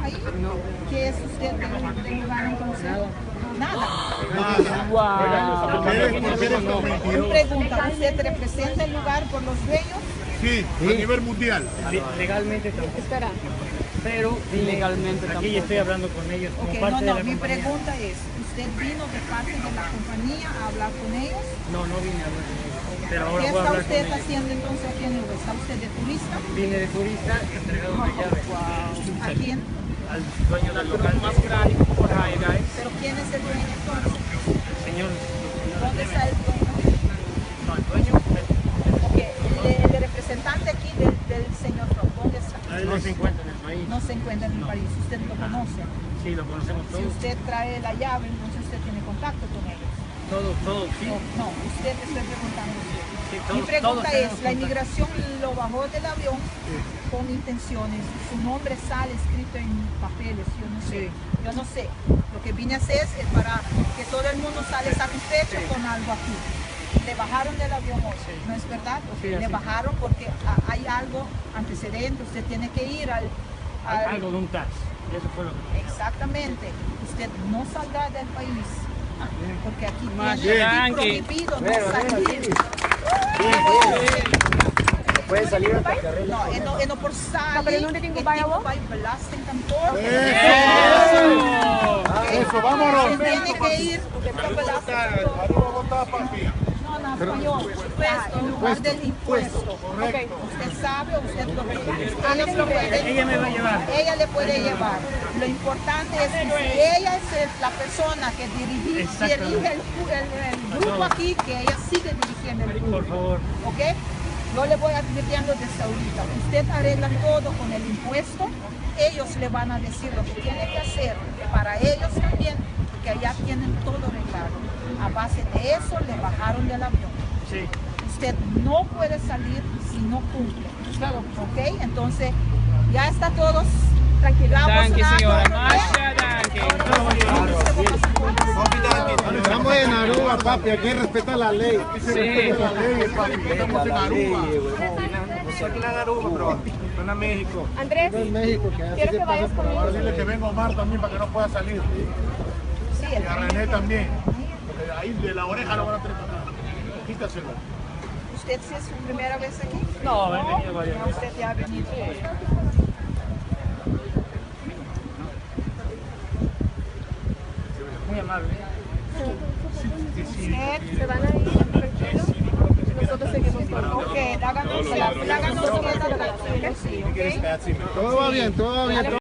ahí? ¿Qué es usted del lugar entonces? Nada. Wow. Una pregunta, ¿usted representa el lugar por los dueños? Sí, a nivel mundial. Legalmente tampoco. Espera. Pero Ilegalmente aquí tampoco. estoy hablando con ellos como Ok, parte de la mi compañía. pregunta es, ¿usted vino de parte de la compañía a hablar con ellos? No vine a hablar con ellos. Pero ahora ¿Qué voy a está hablar con usted ellos. haciendo entonces aquí en Uruguay? ¿Está usted de turista? Vine de turista, entregado una llave ¿A quién? al dueño del local más grande por ahí, guys. ¿Pero quién es el dueño entonces? Señor, ¿Dónde está el dueño? no, el dueño Ok, el representante aquí del señor Trump, ¿dónde está? no se encuentra en el país. No se encuentra en el país, usted lo conoce. Sí, lo conocemos Si todos. usted trae la llave, entonces usted tiene contacto con ellos. Todos, sí. No, usted estoy preguntando. Sí, Mi todos pregunta es, tenemos la contacto. inmigración lo bajó del avión con intenciones, su nombre sale escrito en papeles, yo no sé. Lo que vine a hacer es para que todo el mundo sale satisfecho con algo aquí. Le bajaron del avión hoy, ¿no es verdad? Sí, Le así. bajaron porque hay algo antecedente, usted tiene que ir al Algo de un tax. Eso fue lo que... exactamente, usted no saldrá del país, porque aquí Más tiene yankee. prohibido no salir. Pueden salir hasta carrera. No por salir. pero não tem como vai ao- vai belasting kantoor. Eso, vámonos. Se tiene que ir para belasting kantoor. Arriba botada papilla. No, español, impuesto, en lugar del impuesto. Usted sabe o usted lo puede. Ella me va a llevar. Ella le puede llevar. Lo importante es que si ella es la persona que dirige el grupo aquí, que ella sigue dirigiendo el grupo. Por favor. ¿Ok? Yo le voy advirtiendo desde ahorita. Usted arregla todo con el impuesto. Ellos le van a decir lo que tiene que hacer para ellos también, que allá tienen todo arreglado. A base de eso le bajaron del avión. Sí. Usted no puede salir si no cumple. ¿Ok? Entonces, ya está todos tranquilos. Danke, señora. Masha, danke. Estamos en Aruba, papi, aquí respeta la ley. Aquí se respeta la ley, papi. Estamos en Aruba. Aquí en Aruba, pero van a México. Andrés, En México, que así quiero se que pasa vayas por conmigo. ahora. Dile que venga Omar también para que no pueda salir. Sí, Y a René también. Porque ahí de la oreja lo van a tener para acá. Quítaselo. ¿Usted sí es su primera vez aquí? No, he venido varias veces. Usted ya ha venido. Muy amable. Usted, se van a ir tranquilos. Nosotros seguimos con ok, háganos, háganos, sí, ok. Todo va bien, todo va bien.